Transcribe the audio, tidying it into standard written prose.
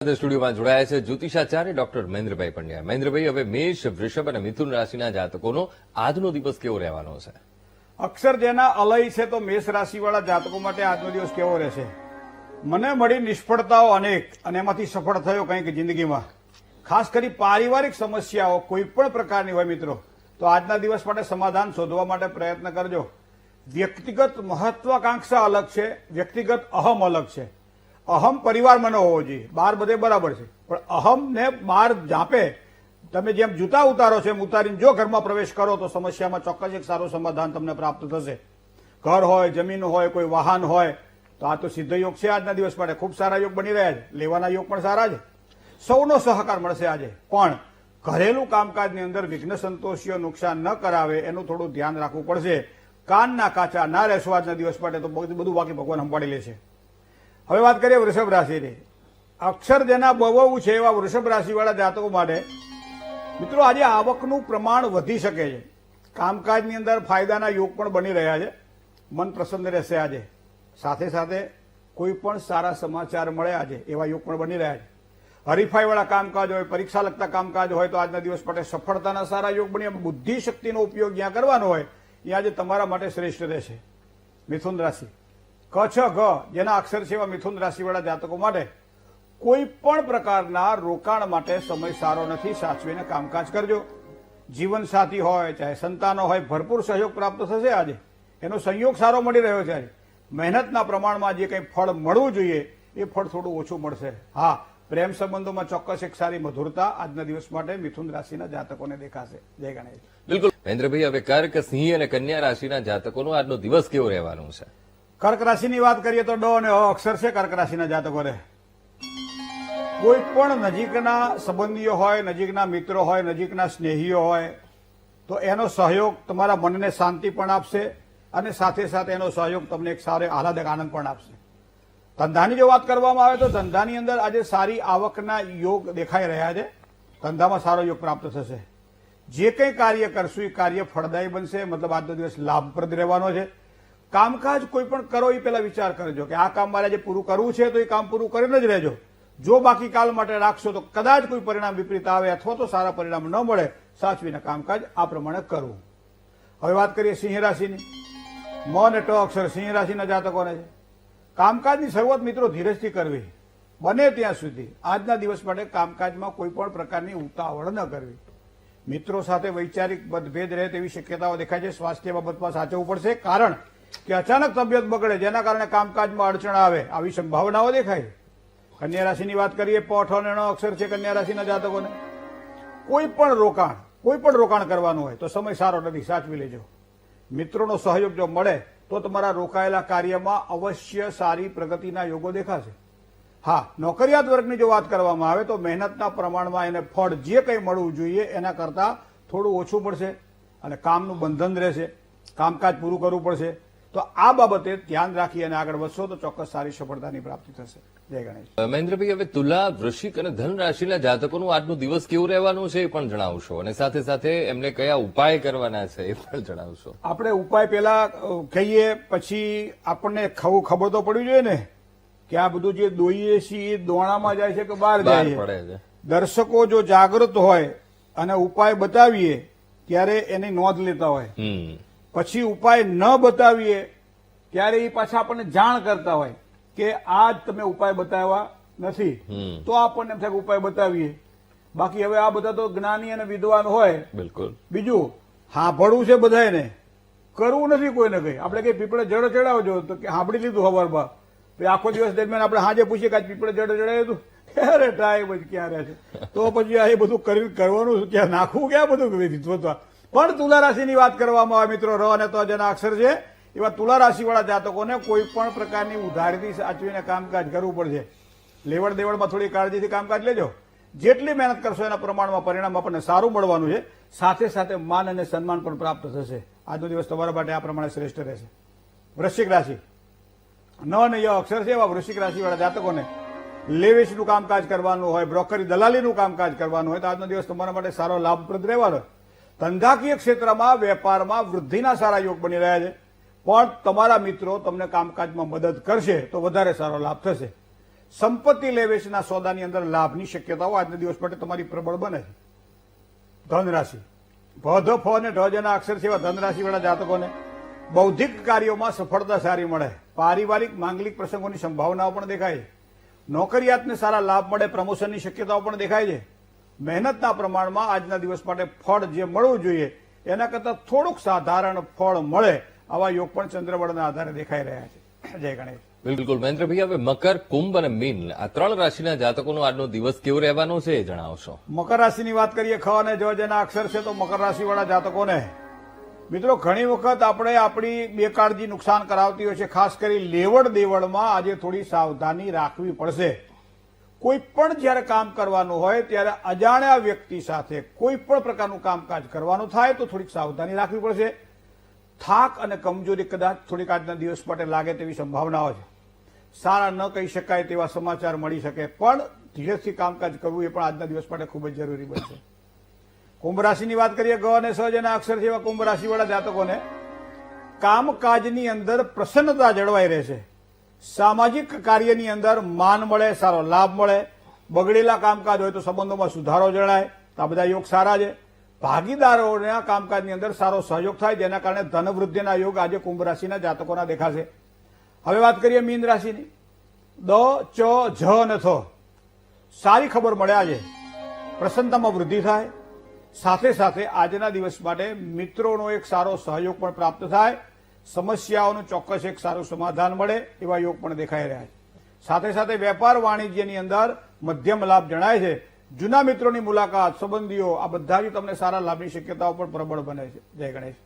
સ્ટુડિયોમાં જોડાયા છે જ્યોતિષાચાર્ય ડોક્ટર મહેન્દ્રભાઈ પંડ્યા. મહેન્દ્રભાઈ, હવે મેષ, વૃષભ અને મિથુન રાશિના જાતકોનો આજનો દિવસ કેવો રહેવાનો છે? અક્ષર જેના અલય છે તો મેષ રાશિવાળા જાતકો માટે આજનો દિવસ કેવો રહેશે? મને મળી નિષ્ફળતાઓ અનેક અને એમાંથી સફળ થયો કંઈક જિંદગીમાં. ખાસ કરી પારિવારિક સમસ્યાઓ કોઈ પણ પ્રકારની હોય મિત્રો, તો આજના દિવસ માટે સમાધાન શોધવા માટે પ્રયત્ન કરજો. વ્યક્તિગત મહત્વાકાંક્ષા અલગ છે, વ્યક્તિગત અહમ અલગ છે. અહમ પરિવારમાં ન હોવો જોઈએ, બહાર બધે બરાબર છે, પણ અહમને બહાર જાપે તમે જેમ જૂતા ઉતારો છો એમ ઉતારીને જો ઘરમાં પ્રવેશ કરો તો સમસ્યામાં ચોક્કસ એક સારું સમાધાન તમને પ્રાપ્ત થશે. ઘર હોય, જમીન હોય, કોઈ વાહન હોય, તો આ તો સિદ્ધ યોગ છે આજના દિવસ માટે. ખૂબ સારા યોગ બની રહ્યા છે, લેવાના યોગ પણ સારા છે. સૌનો સહકાર મળશે આજે, પણ ઘરેલું કામકાજની અંદર વિઘ્ન સંતોષીઓ નુકસાન ન કરાવે એનું થોડું ધ્યાન રાખવું પડશે. કાનના કાચા ના રહેશો આજના દિવસ માટે, તો બધું બાકી ભગવાન સંભાળી લેશે. હવે વાત કરીએ વૃષભ રાશિની. અક્ષર જેના બહુ છે એવા વૃષભ રાશિવાળા જાતકો માટે મિત્રો આજે આવકનું પ્રમાણ વધી શકે છે. કામકાજની અંદર ફાયદાના યોગ પણ બની રહ્યા છે. મન પ્રસન્ન રહેશે આજે. સાથે સાથે કોઈ પણ સારા સમાચાર મળે આજે એવા યોગ પણ બની રહ્યા છે. હરીફાઈવાળા કામકાજ હોય, પરીક્ષા લગતા કામકાજ હોય તો આજના દિવસ માટે સફળતાના સારા યોગ બની. બુદ્ધિ શક્તિનો ઉપયોગ જ્યાં કરવાનો હોય ત્યાં આજે તમારા માટે શ્રેષ્ઠ રહેશે. મિથુન રાશિ, ક છ ઘ જેના અક્ષર છે એવા મિથુન રાશિવાળા જાતકો માટે કોઈ પણ પ્રકારના રોકાણ માટે સમય સારો નથી. સાચવીને કામકાજ કરજો. જીવનસાથી હોય, ચાહે સંતાનો હોય, ભરપૂર સહયોગ પ્રાપ્ત થશે આજે. એનો સંયોગ સારો મળી રહ્યો છે આજે. મહેનતના પ્રમાણમાં જે કંઈ ફળ મળવું જોઈએ એ ફળ થોડું ઓછું મળશે. હા, પ્રેમ સંબંધોમાં ચોક્કસ એક સારી મધુરતા આજના દિવસ માટે મિથુન રાશિના જાતકોને દેખાશે. જય ગણેશ. બિલકુલ મહેન્દ્રભાઈ, હવે કર્ક, સિંહ અને કન્યા રાશિના જાતકોનો આજનો દિવસ કેવો રહેવાનો છે? કર્ક રાશિની વાત કરીએ તો ડ અને અ અક્ષર છે કર્ક રાશિના જાતકોને. કોઈ પણ નજીકના સંબંધીઓ હોય, નજીકના મિત્રો હોય, નજીકના સ્નેહીઓ હોય તો એનો સહયોગ તમારા મનને શાંતિ પણ આપશે અને સાથે સાથે એનો સહયોગ તમને એક સારો આહલાદક આનંદ પણ આપશે. ધંધાની જો વાત કરવામાં આવે તો ધંધાની અંદર આજે સારી આવકના યોગ દેખાઈ રહ્યા છે. ધંધામાં સારો યોગ પ્રાપ્ત થશે. જે કંઈ કાર્ય કરશું એ કાર્ય ફળદાયી બનશે. મતલબ આજનો દિવસ લાભપ્રદ રહેવાનો છે. કામકાજ કોઈ પણ કરો એ પહેલા વિચાર કરજો કે આ કામ મારે જે પૂરું કરવું છે તો એ કામ પૂરું કરીને જ રહેજો. જો બાકી કાલ માટે રાખશો તો કદાચ કોઈ પરિણામ વિપરીત આવે અથવા તો સારા પરિણામ ન મળે. સાચવીને કામકાજ આ પ્રમાણે કરવું. હવે વાત કરીએ સિંહ રાશિની. મ અને ટ અક્ષર સિંહ રાશિના જાતકોને છે. કામકાજની શરૂઆત મિત્રો ધીરજથી કરવી. બને ત્યાં સુધી આજના દિવસ માટે કામકાજમાં કોઈ પણ પ્રકારની ઉતાવળ ન કરવી. મિત્રો સાથે વૈચારિક મતભેદ રહે તેવી શક્યતાઓ દેખાય છે. સ્વાસ્થ્ય બાબતમાં સાચવવું પડશે, કારણ કે અચાનક તબિયત બગડે જેના કારણે કામકાજમાં અડચણ આવે આવી સંભાવનાઓ દેખાય. કન્યા રાશિની વાત કરીએ. પ, ઠ અને ણ અક્ષર છે કન્યા રાશિના જાતકોને. કોઈ પણ રોકાણ કરવાનું હોય તો સમય સારો નથી, સાચવી લેજો. મિત્રોનો સહયોગ જો મળે તો તમારા રોકાયેલા કાર્યમાં અવશ્ય સારી પ્રગતિના યોગો દેખાશે. હા, નોકરિયાત વર્ગની જો વાત કરવામાં આવે તો મહેનતના પ્રમાણમાં એને ફળ જે કંઈ મળવું જોઈએ એના કરતાં થોડું ઓછું પડશે અને કામનું બંધન રહેશે. કામકાજ પૂરું કરવું પડશે. તો આ બાબતે ધ્યાન રાખી અને આગળ વધશો તો ચોક્કસ સારી સફળતાની પ્રાપ્તિ થશે. જય ગણેશ. મહેન્દ્રભાઈ, હવે તુલા, વૃશ્ચિક અને ધન રાશિના જાતકોનું આજનો દિવસ કેવું રહેવાનું છે એ પણ જણાવશો અને સાથે સાથે એમને કયા ઉપાય કરવાના છે એ પણ જણાવશો. આપણે ઉપાય પેલા કહીએ પછી આપણને ખબર તો પડવી જોઈએ ને કે આ બધું જે દોઈએ છીએ એ દોણામાં જાય છે કે બહાર જાય છે. દર્શકો જો જાગૃત હોય અને ઉપાય બતાવીએ ત્યારે એની નોંધ લેતા હોય, પછી ઉપાય ન બતાવીએ ત્યારે એ પાછા આપણને જાણ કરતા હોય કે આ જ તમે ઉપાય બતાવ્યા નથી, તો આપણને એમ થાય કે ઉપાય બતાવીએ. બાકી હવે આ બધા તો જ્ઞાની અને વિદ્વાન હોય. બિલકુલ. બીજું સાંભળવું છે બધાને, કરવું નથી કોઈને કઈ. આપણે કઈ પીપળે જડ ચડાવજો તો કે સાંભળી લીધું ખબરમાં, આખો દિવસ દરમિયાન આપણે હાજે પૂછીએ કે પીપળે જડ ચડાવ્યું હતું, અરે ટાઈમ જ ક્યાં રહે છે, તો પછી આ બધું કરવાનું ક્યાં નાખવું, ક્યાં બધું વિદ્વત્તા. પણ તુલા રાશિની વાત કરવામાં આવે મિત્રો, ર અને ત જેના અક્ષર છે એવા તુલા રાશિવાળા જાતકોને કોઈ પણ પ્રકારની ઉધારથી સાચવીને કામકાજ કરવું પડશે. લેવડ દેવડમાં થોડી કાળજીથી કામકાજ લેજો. જેટલી મહેનત કરશો એના પ્રમાણમાં પરિણામ આપણને સારું મળવાનું છે. સાથે સાથે માન અને સન્માન પણ પ્રાપ્ત થશે. આજનો દિવસ તમારા માટે આ પ્રમાણે શ્રેષ્ઠ રહેશે. વૃશ્ચિક રાશિ, ન અને ય અક્ષર છે એવા વૃશ્ચિક રાશિવાળા જાતકોને લેવેચનું કામકાજ કરવાનું હોય, બ્રોકરી દલાલીનું કામકાજ કરવાનું હોય તો આજનો દિવસ તમારા માટે સારો લાભપ્રદ રહેવાનો. ધંધાકીય ક્ષેત્રમાં, વેપારમાં વૃદ્ધિના સારા યોગ બની રહ્યા છે. પણ તમારા મિત્રો તમને કામકાજમાં મદદ કરશે તો વધારે સારો લાભ થશે. સંપત્તિ લે વેચના સોદાની અંદર લાભની શક્યતાઓ આજના દિવસ માટે તમારી પ્રબળ બને છે. ધન રાશિ ભ ધ ફ અને ઢ જેના અક્ષર છે એવા ધન રાશિવાળા જાતકોને બૌદ્ધિક કાર્યોમાં સફળતા સારી મળે. પારિવારિક માંગલિક પ્રસંગોની સંભાવનાઓ પણ દેખાય છે. નોકરિયાતને સારા લાભ મળે, પ્રમોશનની શક્યતાઓ પણ દેખાય છે. મહેનતના પ્રમાણમાં આજના દિવસ માટે ફળ જે મળવું જોઈએ એના કરતાં થોડુંક સાધારણ ફળ મળે આવા યોગ પણ ચંદ્રબળના આધારે દેખાઈ રહ્યા છે. જય ગણેશ. બિલકુલ મહેન્દ્રભાઈ, હવે મકર, કુંભ અને મીન આ 3 રાશિના જાતકોનો આજનો દિવસ કેવો રહેવાનો છે એ જણાવશો. મકર રાશિની વાત કરીએ, ખ અને જ જેના અક્ષર છે તો મકર રાશિવાળા જાતકોને મિત્રો ઘણી વખત આપણે આપણી બેકાળજી નુકસાન કરાવતી હોય છે. ખાસ કરી લેવડ દેવડમાં આજે થોડી સાવધાની રાખવી પડશે. કોઈ પણ જ્યારે કામ કરવાનું હોય ત્યારે અજાણ્યા વ્યક્તિ સાથે કોઈ પણ પ્રકારનું કામકાજ કરવાનું થાય તો થોડીક સાવધાની રાખવી પડશે. થાક અને કમજોરી કદાચ થોડીક આજના દિવસ માટે લાગે તેવી સંભાવનાઓ છે. સારા ન કહી શકાય તેવા સમાચાર મળી શકે, પણ ધીરજથી કામકાજ કરવું એ પણ આજના દિવસ માટે ખૂબ જ જરૂરી બનશે. કુંભ રાશિની વાત કરીએ, ગ અને સ જેના અક્ષર છે એવા કુંભ રાશિવાળા જાતકોને કામકાજની અંદર પ્રસન્નતા જળવાઈ રહેશે. સામાજિક કાર્યની અંદર માન મળે, સારો લાભ મળે. બગડેલા કામકાજ હોય તો સંબંધોમાં સુધારો જણાય. તો આ બધા યોગ સારા છે. ભાગીદારોના કામકાજની અંદર સારો સહયોગ થાય, જેના કારણે ધનવૃદ્ધિના યોગ આજે કુંભ રાશિના જાતકોના દેખાશે. હવે વાત કરીએ મીન રાશિની. દ, ચ, જ અને થ સારી ખબર મળે. આજે પ્રસન્નતામાં વૃદ્ધિ થાય. સાથે સાથે આજના દિવસ માટે મિત્રોનો એક સારો સહયોગ પણ પ્રાપ્ત થાય. સમસ્યાઓનું ચોક્કસ એક સારું સમાધાન મળે એવા યોગ પણ દેખાઈ રહ્યા છે. સાથે સાથે વેપાર વાણિજ્યની અંદર મધ્યમ લાભ જણાય છે. જૂના મિત્રોની મુલાકાત, સંબંધીઓ આ બધા જ તમને સારા લાભની શક્યતાઓ પણ પ્રબળ બને છે. જય ગણેશ.